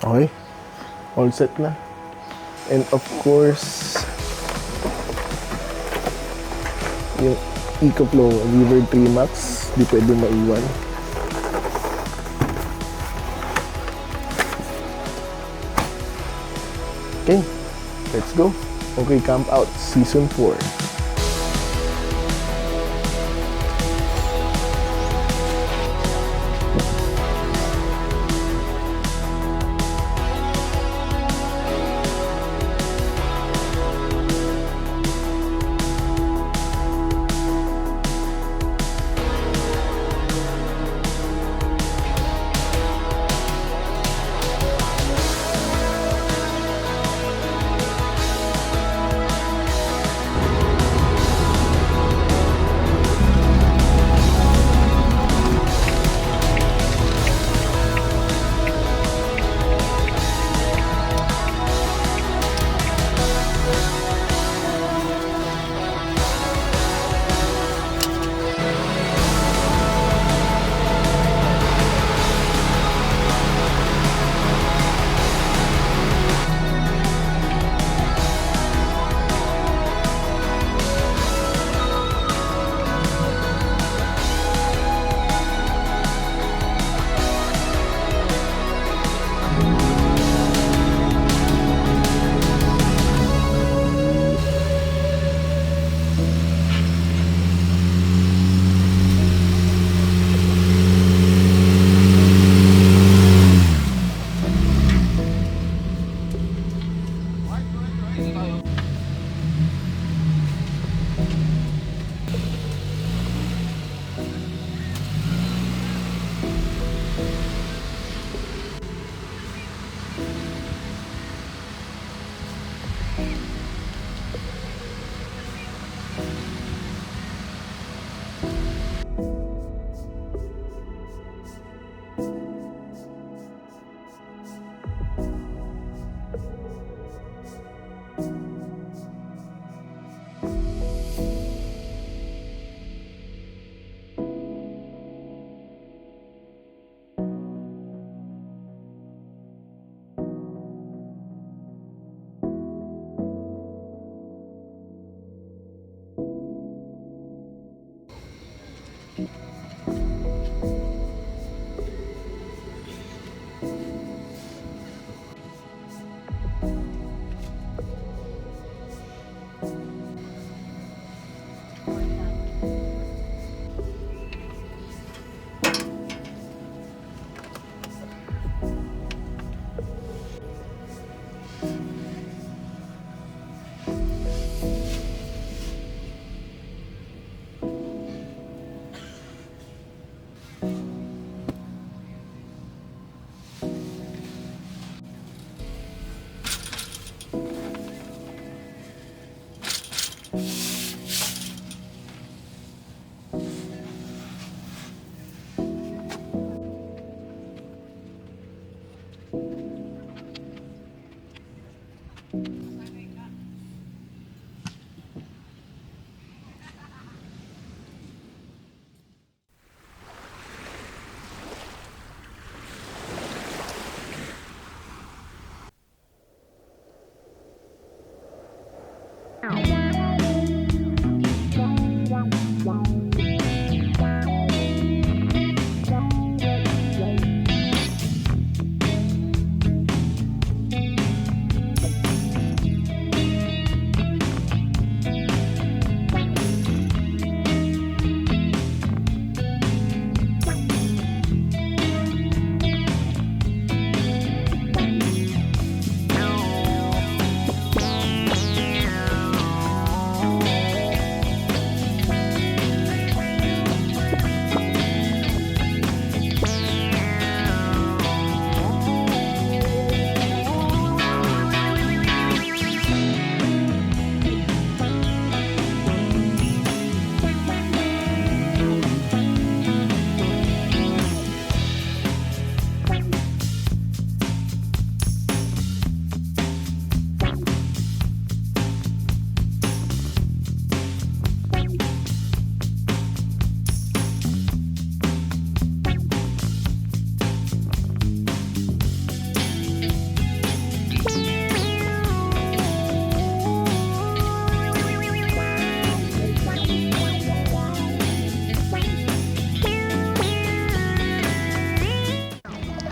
Okay, all set na. And of course, yung EcoFlow River 3 Max, di pwede maiwan. Okay, let's go. Okay, Camp Out Season 4.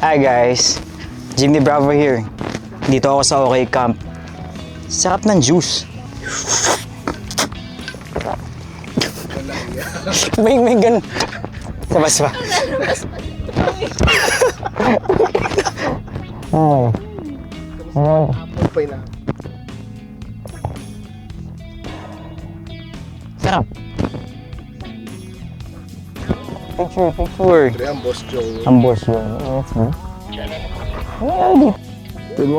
Hi guys, Jimmy Bravo here. Dito ako sa OK Camp. Sarap ng juice. may ganun. Sabas ba? Okay na. Sarap. Picture. Pre, ang boss Joe. Ang boss yun. Yes, man. Good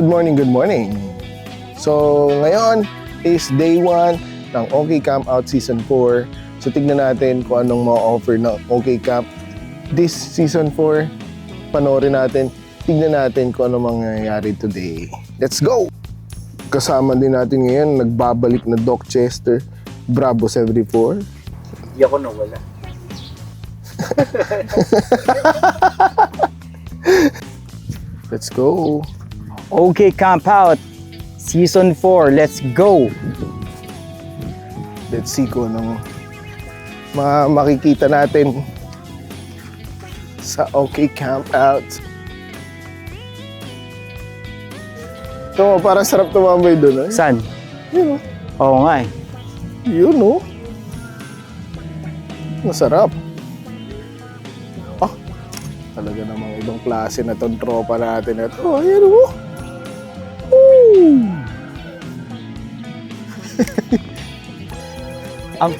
morning. Good morning. So, ngayon is day 1 ng OK Camp Out Season 4. So, tignan natin kung anong ma-offer ng OK Camp this Season 4. Panoorin natin, tignan natin kung anong mangyayari today. Let's go! Kasama din natin ngayon, nagbabalik na Doc Chester, Bravo 74. Hindi ako nawala. Let's go! OK Camp Out Season 4, let's go! Let's see kung anong makikita natin sa OK Camp Out. Ito, parang sarap tumambay doon. Eh. Saan? Yun, Oo nga eh. yun oh. Masarap. Ah, talaga namang ibang klase na tong tropa natin. Ito, ayan oh. Woo! Ang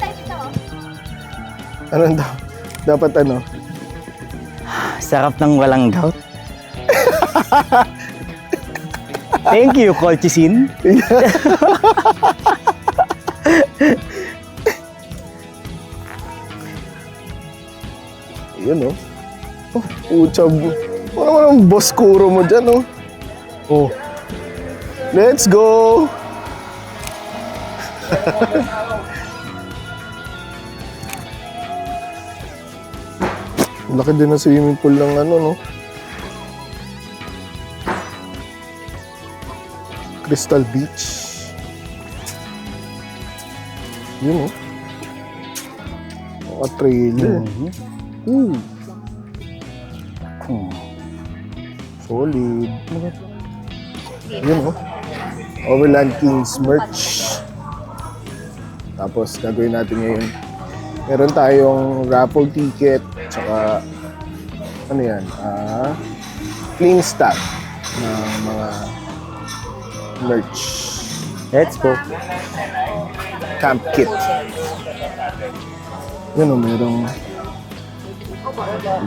Ano daw? Dapat ano? sarap ng walang gout. Thank you, Colchicine. Yun oh. Oh, uchab. Ano naman ang boss kuro mo dyan oh. Oh, Let's go! Laki din ang swimming pool ng ano, no? Crystal Beach. Yun, oh. Trailer. Ooh. Solid. Yun, oh. Overland Kings merch. Tapos gagawin natin ngayon. Meron tayong raffle ticket, tsaka ano yan, clean stock ng mga merch. let's go. Camp kit. Yun o, merong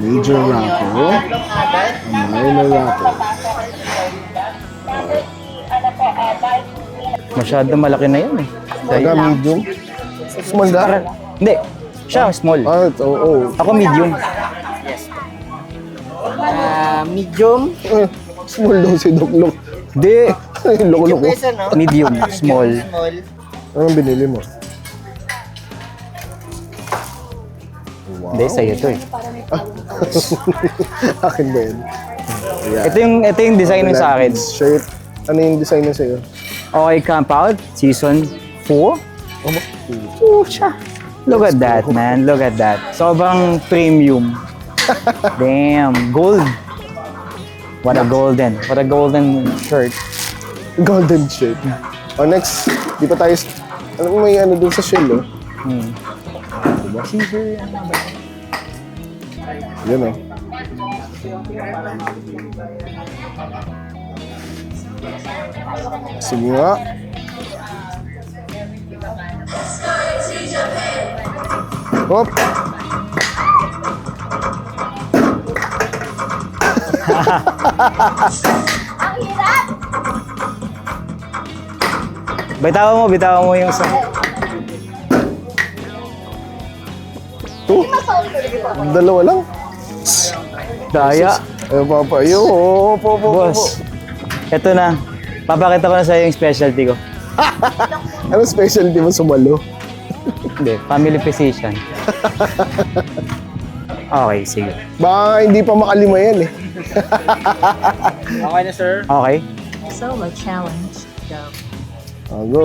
major raffle, minor raffle. Masyado malaki na yan eh. Taga medium. Small da? Hindi, siya small. Oo. Ako medium. Medium. Small daw si Doklok. Hindi, Loko-loko. medium, small. Small. Anong binili mo? Wow. Hindi, sa'yo to eh. Akin ba yun? Yeah. Ito yung design nun sa akin. Shirt. Ano yung design na sa'yo? OK Camp Out, Season 4. Oh, siya. Look at that, man. Look at that. Sobrang premium. Damn. Gold. What a golden shirt. Golden shirt. Oh, next. Di pa tayo... Alam mo may ano dun sa shell, oh. Yan, oh. Sige nga. Hop. Bitawan mo yung sa... Ito. Dalawa lang. Daya. Ay, papa. Yo, po. Boss. Ito na. Papakita ko na sa'yo yung specialty ko. Ano specialty mo sumalo? Hindi, family physician. Okay, sige. Baka hindi pa makalima yan eh. Okay na, sir. Okay. Solo challenge. Go. Oh, go.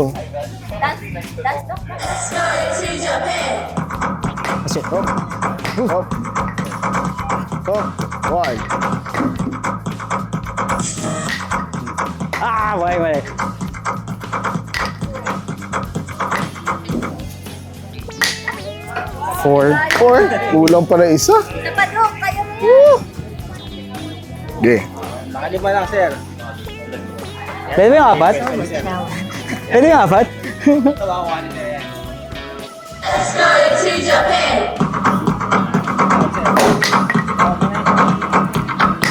Kasi, Hop. Hop. Hop. One. mali. Four. Kulang pa na isa. Napadok kayo na yan. Okay. Nakalima lang, sir. Pwede ba yung apat? Pwede yung apat?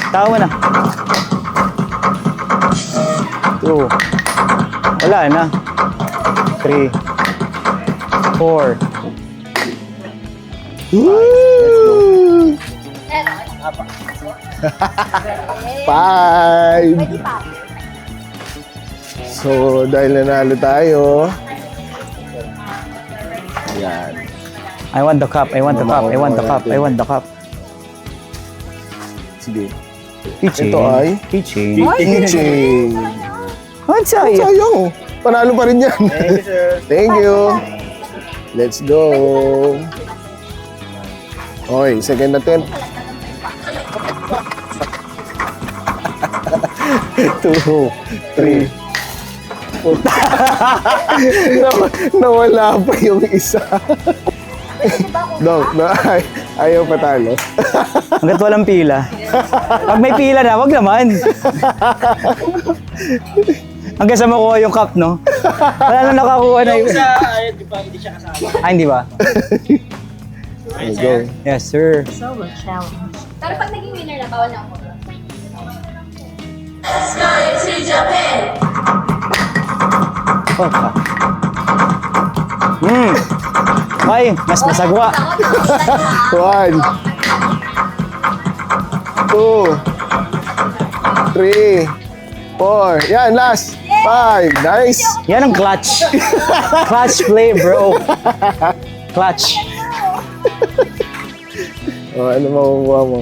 Tawa mo na. Two. Wala na. Three. Four. Woo! Five. Pwede pa. So, dahil nanalo tayo. Yan. I want the cup. I want the cup. I want the cup. I want the cup. Sige. Keychain. Ito ay? Keychain. Keychain. Ang sayang. Sayang. Panalo pa rin yan. Thank you, sir. Thank you. Let's go. Okay, second attempt. 2, 3, 4. Nawala pa yung isa. No, ayaw patalo. Hanggat walang pila. Pag may pila na, wag naman. Hanggang sa makuha yung cup, no? Wala na nakakuha na yun. Di ba, hindi siya kasama. Ah, hindi ba? Let's go. Yes, sir. So, challenge. Pero pag naging winner na, bawal na ako. Oh, fuck. Okay, mas masagwa. 1, 2, 3, 4. Yan, last. 5. Nice. Yan ang clutch. Clutch play, bro. Clutch. Oh, ano makukuha mo?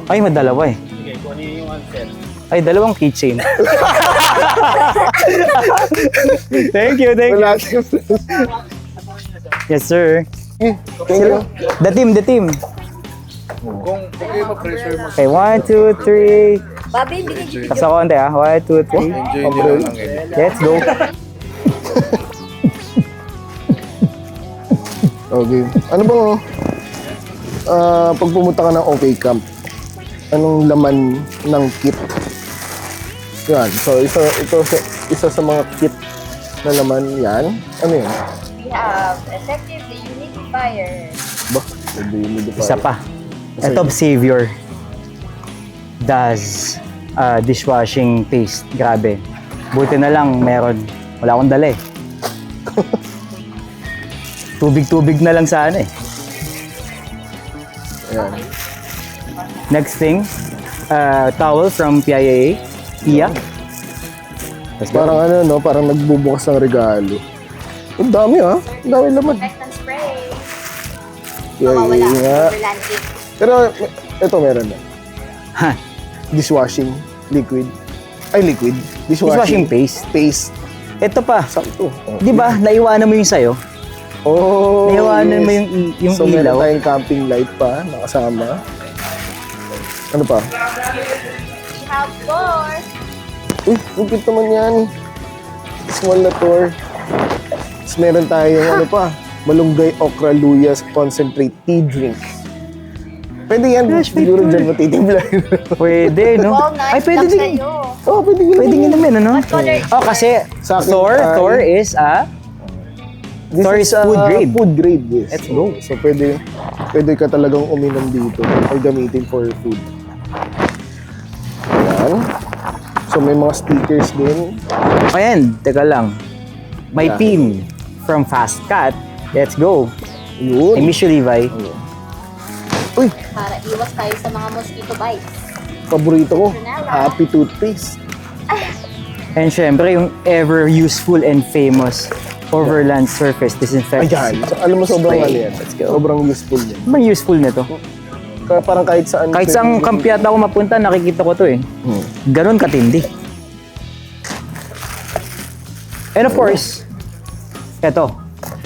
Ay, madalawa eh. Okay, kung ano yung answer. Ay, dalawang keychain. Thank you, thank you. Wala tayong Yes, sir. Thank you. The team, the team. Kung kayo ma-pressure mo, Okay, 1, 2, 3. Bobby, bigay dito. Tapos ako konti ah. 1, 2, 3. enjoy nila lang eh. Let's go. Okay. Ano bang pag pumunta ka ng OK Camp, anong laman ng kit? Yan. So, isa sa mga kit na laman yan. Ano yan? We have effective dehumidifier. Ba? Dehumidifier. Isa pa. Ito, Savior. Does dishwashing paste. Grabe. Buti na lang meron. Wala akong dala eh. Tubig-tubig na lang sana eh. Ayan. Next thing, towel from PIA. Pia. Let's go. Parang ano, no? Parang nagbubukas ng regalo. Ang dami, ha? Ang dami laman. Disinfectant spray. Yeah, Mawawala ang nga. overland cake. Pero, ito meron na. Ha, Dishwashing liquid. Ay, liquid. dishwashing paste. Paste. Ito pa. Sakto. Oh. Di ba, naiwanan mo yung sayo? Oh, Naiwanan mo yung so, meron ilaw? tayong camping light pa, nakasama. Ano pa? We have four. Uy, lupit naman yan. Small na tour. Tapos meron tayong ano pa, malunggay okra luyas concentrate tea drink. Pwede yan, Gosh, may siguro tour. dyan matitibla. Pwede, no? Walnut. Ay, pwede lang din. sa'yo. Oh, pwede yun. Pwede nga naman, ano? What color? Oh, kasi Sa akin Thor ay- is a This Thor is food grade. Food grade, yes. Let's go. So, pwede ka talagang uminom dito or gamitin for food. Ayan. So, may mga stickers din. Ayan, teka lang. My Yeah. team from Fast Cat. Let's go. I Yun. miss you, Levi. Uy, Para iwas tayo sa mga mosquito bites. paborito ko. Happy toothpaste. And syempre, yung ever useful and famous Overland Surface Disinfectant. Ayan. So, alam mo, sobrang Spray. ano yan. Let's go. Sobrang useful yan. May useful na to. Parang kahit saan. Kahit saan kampiyat ako mapunta, nakikita ko to eh. Hmm. Ganon katindi. And of course, eto,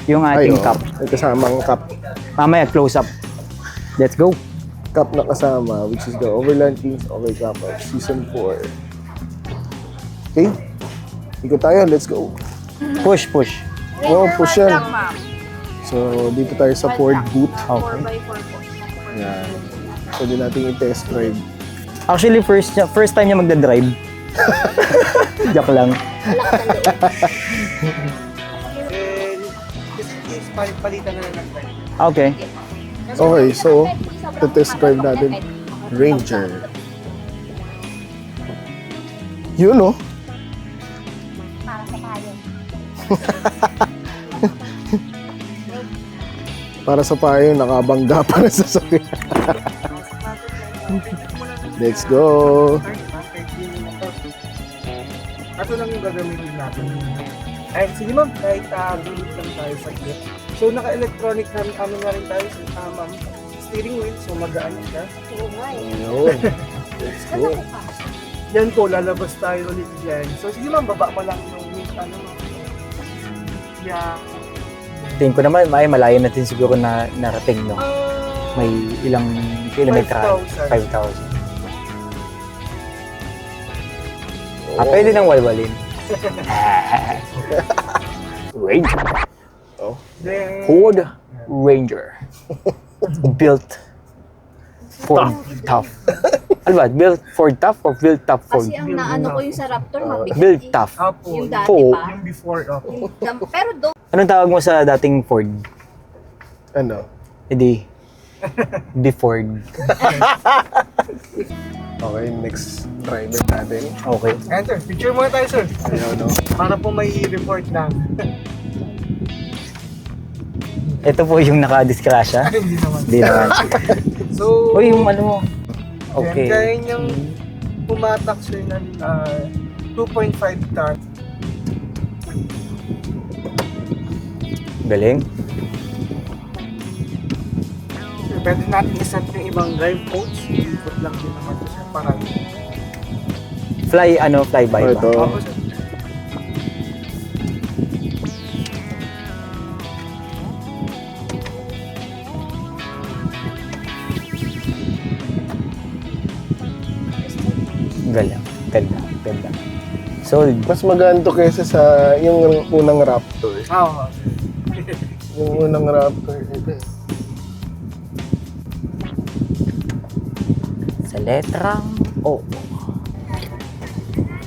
yung ating oh, cup. May kasamang cup. Mamaya, close up. Let's go. Cup na kasama, which is the Overland Kings Okay Cup of Season 4. Okay? Ikot tayo, let's go. Push, push. Oh, push yan. So, dito tayo sa Ford booth. Okay. 4x4 po. Yan. Pwede natin i-test drive. Actually, first time niya magdadrive. Joke lang. Palitan na lang ng drive. Okay. Okay, so, test drive natin. Ranger. Yun, oh. Para sa payo. Para sa payo, nakabangga pa na sa sakit. Let's go. Ito lang yung gagamitin natin. Ay, sige ma'am, kahit gulit lang tayo sa clip. So, naka-electronic ano na rin tayo sa ma'am. Steering wheel, so magaan siya. Oo nga eh. Ayun. Let's go. Yan po, lalabas tayo ulit yan. So, sige ma'am, baba mo lang yung ano. Yeah. Tingin ko naman, malayo natin siguro na narating, no? May ilang kilometra? 5,000. Pwede nang walwalin. Ranger. Oh. Then, Ford Ranger. Built for tough. Ano ba? Built for tough or built tough for? Kasi ang naano ko yung sa Raptor, mabigat. Built tough. Apo, Yung dati Po. pa. yung before, okay. Pero doon, Anong tawag mo sa dating Ford? Ano? Hindi. Ford. Okay, next driver natin. Okay. Enter, picture muna tayo sir. Ayun, no? Para po may report lang. Ito po yung naka-diskrasya. Hindi naman. Hindi naman. So, Uy, yung ano mo. okay. Okay. Kaya niyang pumatak siya ng 2.5 ton. Galing. Pwede natin iset ng ibang drive codes. Ikot lang din naman siya para. Fly by ba? Ito. Opo, sir. Galing. Ganda. Sold. Mas maganto kaysa sa yung unang Raptor. Oo. Yung unang Raptor. Ito. Sa letrang O.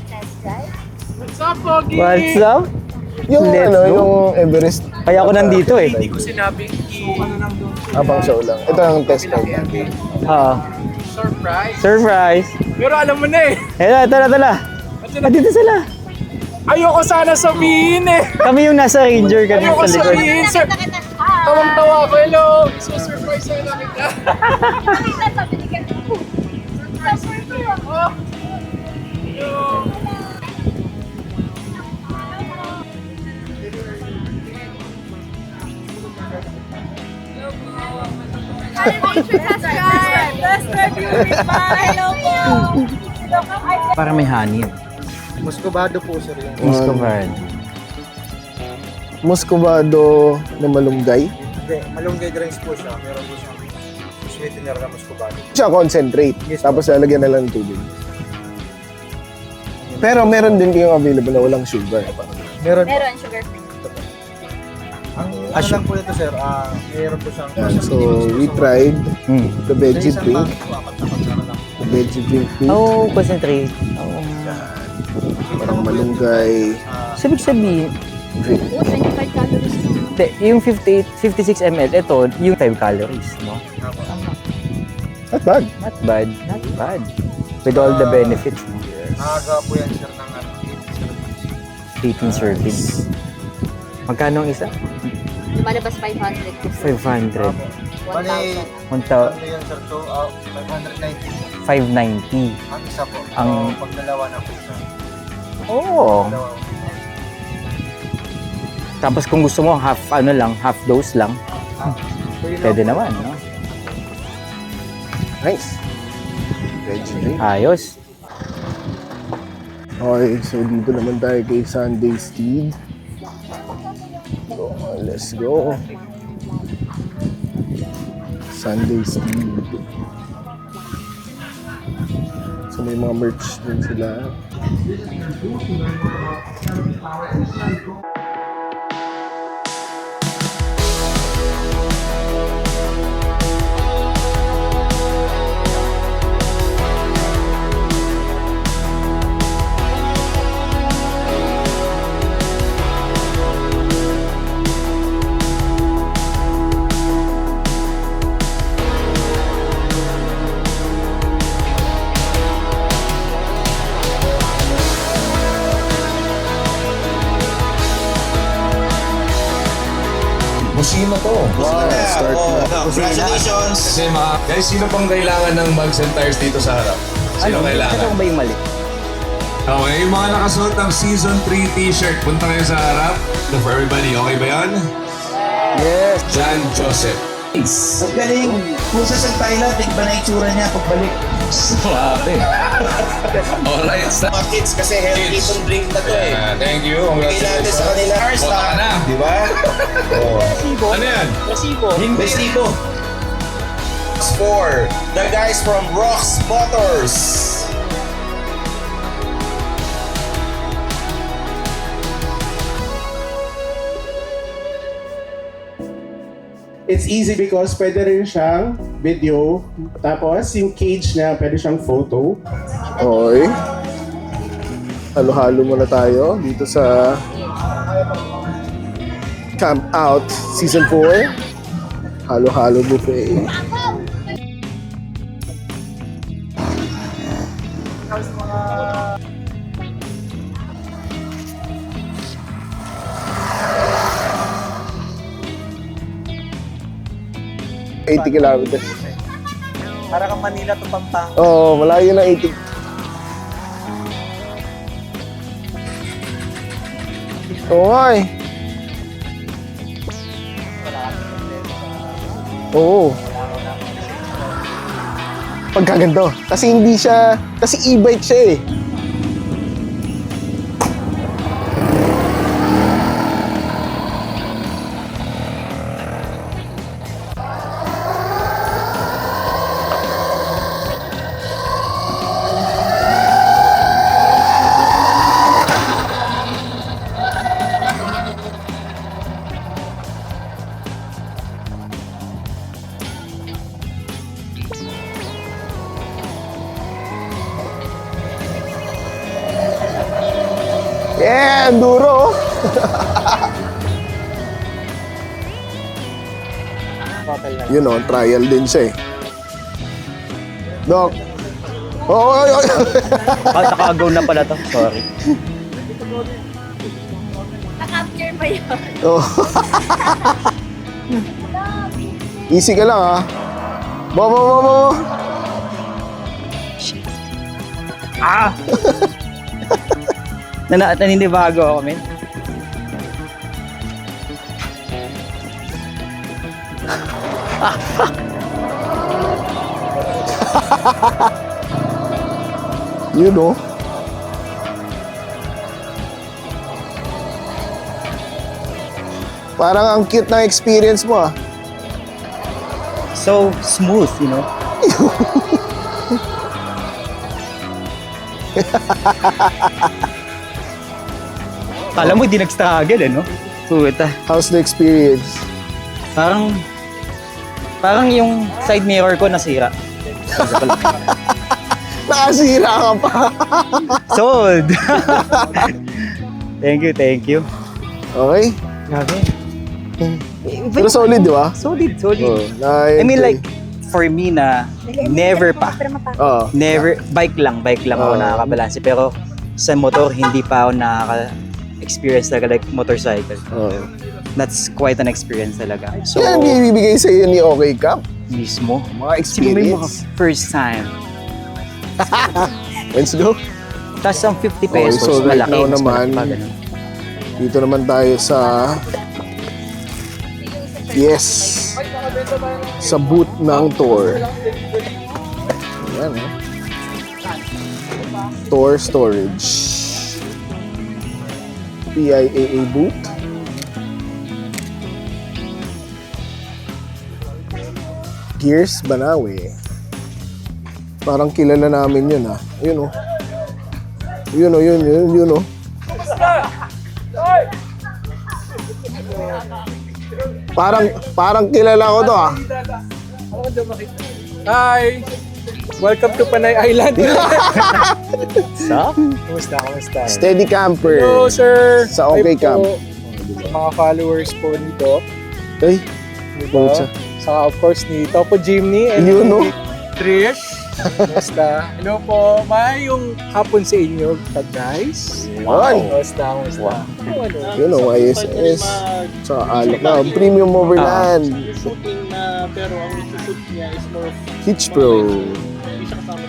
test drive. What's up, Pogi? What's up? Yung Let's ano, go. yung Everest. Kaya ako nandito eh. Hindi ko sinabing ano lang doon. Abang show lang. Ito ang test drive natin. Surprise! Surprise! Pero alam mo na eh. Tara. Dito sila. Ayoko sana sabihin eh. Kami yung nasa Ranger kanina Ayoko sa likod. sabihin, sir. Tawang-tawa ako. Hello. So, surprise sa'yo na kita. Nakita, sabi ni Ken, surprise ko ako. Hello po! Para may honey. Muscovado po, sir. Yung Discovered. Muscovado na malunggay. Hindi, malunggay drinks po siya. Meron po siyang sweetener na muscovado. Siya concentrate. Yes, Tapos lalagyan na lang ng tubig. Pero meron din kayong available na walang sugar. Meron. Meron sugar free. Ang ano lang po ito, sir, meron po siyang... Yan. So, we tried the veggie drink. The veggie drink too. Oh, concentrate. Oh. Parang malunggay Sabi sabihin, drink. Oo, 25 calories lang. hindi, yung 56 ml, ito, yung 5 calories, no? Not bad. Not bad. With all the benefits, no? Nakaga po yan, sir, ng 18 servings. Magkano ang isa? Lumalabas 500. 500. Bali, 1,000. Punta, ano yan, sir, to 590. 590. Ang isa po. Ang- So, pag dalawa na po siya. Oo. Dalawa. Tapos kung gusto mo, half dose lang, So, yun pwede lang po. naman, no? Nice. Veggie drink. Ayos. Okay, so dito naman tayo kay Sunday Steed. So, let's go. Sunday Steed. So may mga merch din sila. Busino to. Wow, start na. Congratulations! Kasi mga, guys, sino pang kailangan ng bags and tires dito sa harap? Sino kailangan? Ano ba yung mali? Okay, yung mga nakasuot ng Season 3 t-shirt, punta kayo sa harap. Look for everybody, okay ba yan? Yes! John Joseph. Ang galing. Kung sa Thailand, tigba na itsura niya pagbalik. Suwabe. Alright, stop. Mga kids kasi healthy itong drink na to eh. Yeah, thank you. Bigay natin sa kanila. Bota ka na. Di ba? Ano yan? Hindi. Besibo. For the guys from Rox Motors. It's easy because pwede rin siyang video. Tapos yung cage niya, pwede siyang photo. Okay. Halo-halo muna tayo dito sa Camp Out Season 4. Halo-halo buffet. $80 kilometers. Para kang Manila to Pampanga. Oo, malayo na 80. Oo nga eh. Oo. Pagkaganto. Kasi hindi siya, kasi e-bike siya eh. Yeah, enduro. Yun o, trial din siya eh. Doc. Oo, Nakagaw na pala to. Sorry. Na-capture ba yun? Oh. Easy ka lang ha. Bo. Ah! Naninibago ako, men. You know. Parang ang cute ng experience mo ah. So smooth, you know? Kala mo, di nag-struggle, eh, no? Puta. How's the experience? Parang yung side mirror ko nasira. Nakasira ka pa. Sold! Thank you. Okay. Grabe. Pero solid, di ba? Solid. Oh, I mean, like, for me na never pa. Oh. Never, bike lang ako nakakabalanse. Pero sa motor, hindi pa ako nakaka-experience talaga like motorcycle. Oh. That's quite an experience talaga. So, Yan ang ibibigay sa iyo ni OK Camp. mismo. Mga Sino mo yung mga experience. first time? Let's go. Tapos ang 50 Okay, pesos, so right malaki. now mas naman, malaki pa, ganun. Dito naman tayo sa... Yes. Sa booth ng tour. Yan, oh. Store storage. PIAA booth. Gears Banawe. Parang kilala namin yun, ah. Ayun, oh. Yun, oh. Parang kilala ko to, ah. Hi! Welcome to Panay Island. Sa? Kumusta? Steady camper. Hello, sir. Sa OK Hi Camp. po. Sa mga followers po nito. Ay, Diba? Pucha. Saka of course ni Topo Jimny and Yun, no? ni Trish. Kumusta? Hello po. Maayong hapon sa inyo, guys. Yan. Kumusta? Yun, oh, ISS. Tsaka alak na. Premium Overland. shooting na pero ang shoot niya is more of Hitch Pro. hindi siya kasama.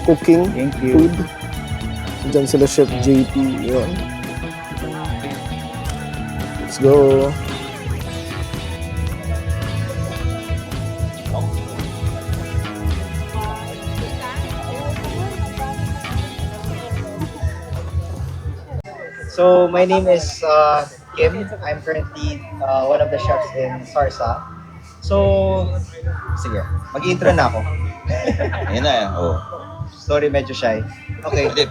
Cooking. Thank you. Food. Diyan sila Chef JP. Yun. Let's go. So my name is Kim. I'm currently one of the chefs in Sarsa. So, sige, mag-intro na ako. Ayan na, oh. Sorry, medyo shy. Okay. Pwede,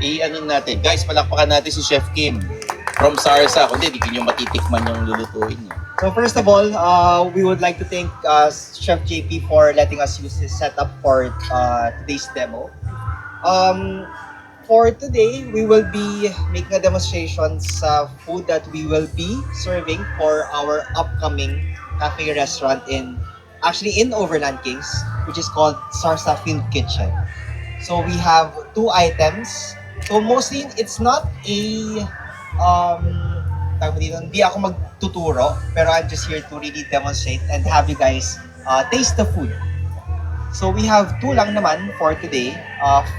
i-ano natin. Guys, palakpakan natin si Chef Kim from Sarsa. Kundi, di nyo matitikman yung lulutuin niya. So first of all, we would like to thank Chef JP for letting us use his setup for today's demo. For today, we will be making a demonstration sa food that we will be serving for our upcoming cafe restaurant in Overland Kings, which is called Sarsa Field Kitchen. So we have two items. So mostly, it's not a hindi ako magtuturo, pero I'm just here to really demonstrate and have you guys taste the food. So we have two lang naman for today.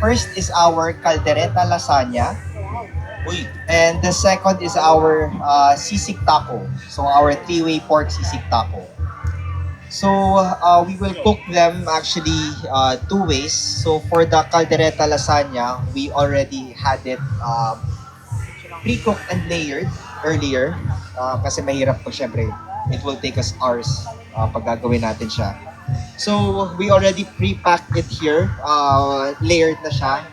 First is our caldereta lasagna. Uy, And the second is our sisig taco. So our three-way pork sisig taco. So we will cook them actually two ways. So for the caldereta lasagna, we already had it pre-cooked and layered earlier. Kasi mahirap po syempre. It will take us hours pag gagawin natin siya. So we already pre-packed it here. Layered na siya.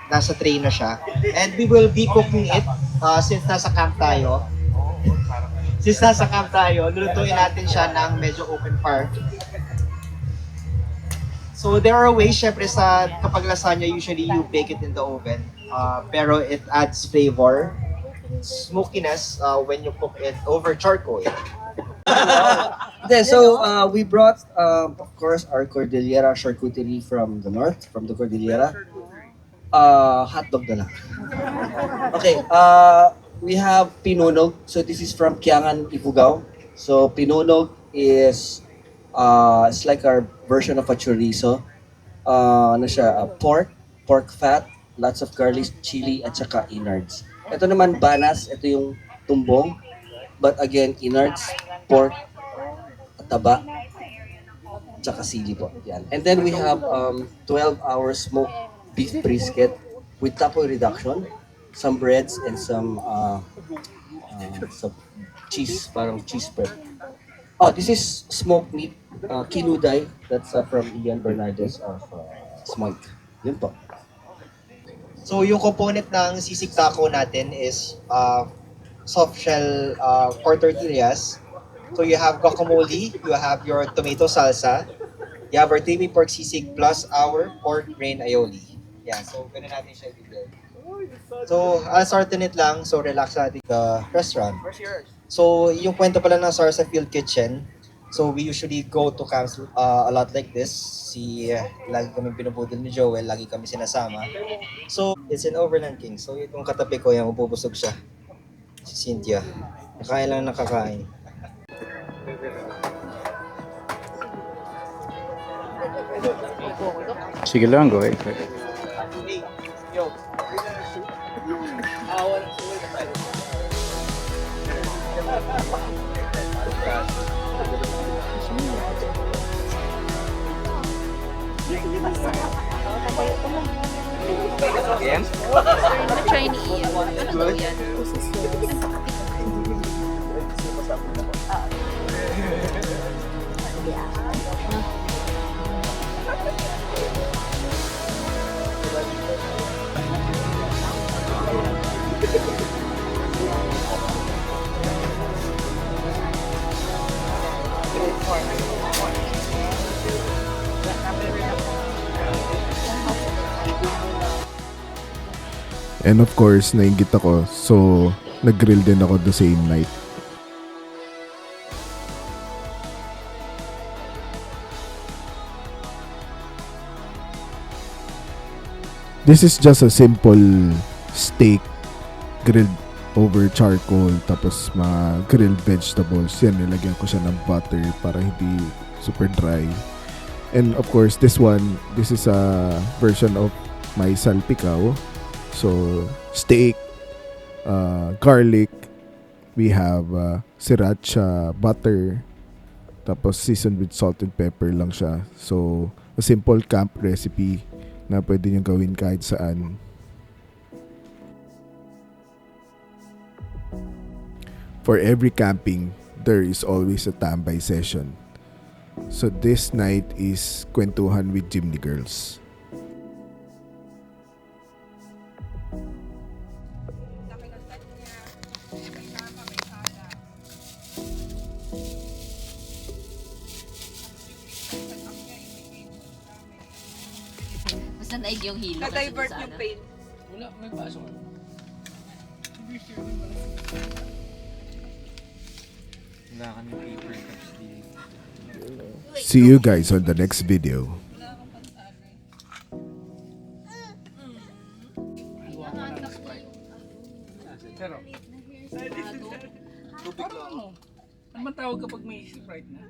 Nasa tray na siya. And we will be cooking it since nasa camp tayo. Lulutuin natin siya ng medyo open fire. So there are ways, syempre sa kapag lasagna, usually you bake it in the oven. Pero it adds flavor, smokiness when you cook it over charcoal. So we brought, of course, our Cordillera charcuterie from the north, from the Cordillera. Hotdog na lang. Okay, we have pinunog. So this is from Kiangan, Ifugao. So pinunog is, it's like our version of a chorizo. Ano siya, pork fat, lots of garlic, chili, at saka innards. Ito naman banas, ito yung tumbong. But again, innards, pork, taba, tsaka sili po. Yan. And then we have 12-hour smoked beef brisket with tapoy reduction, some breads, and some cheese, parang cheese spread. Oh, this is smoked meat, kinuday. That's from Ian Bernardes of Smike. Yun po. So yung component ng sisig taco natin is soft shell corn tortillas. So you have guacamole, you have your tomato salsa, you have our creamy pork sisig plus our pork grain aioli. Yeah, so ganun natin siya i-build. So I'll shorten it lang, so relax natin the restaurant. So yung kwento pala ng Sarsa Field Kitchen, so we usually go to camps a lot like this. Lagi kami pinupudol ni Joel, lagi kami sinasama. So it's in Overland Kings. So itong katabi ko, yan, mapupusog siya. Si Cynthia. Nakain lang nakakain. Sige lang, go ahead. Hey, yo. try ni Ian. Ano daw yan? And of course, nainggit ako. So, nag-grill din ako the same night. This is just a simple steak grilled over charcoal tapos mga grilled vegetables. Yan, nilagyan ko siya ng butter para hindi super dry. And of course, this is a version of my salpicao. So, steak, garlic, we have sriracha, butter, tapos seasoned with salt and pepper lang siya. So, a simple camp recipe na pwede nyo gawin kahit saan. For every camping, there is always a tambay session. So, this night is kwentuhan with Jimny Girls. Basta naig yung hilo. Na-divert yung pain. Wala, may pasok. See you guys on the next video. Pero, ano man tawag kapag may Sprite na?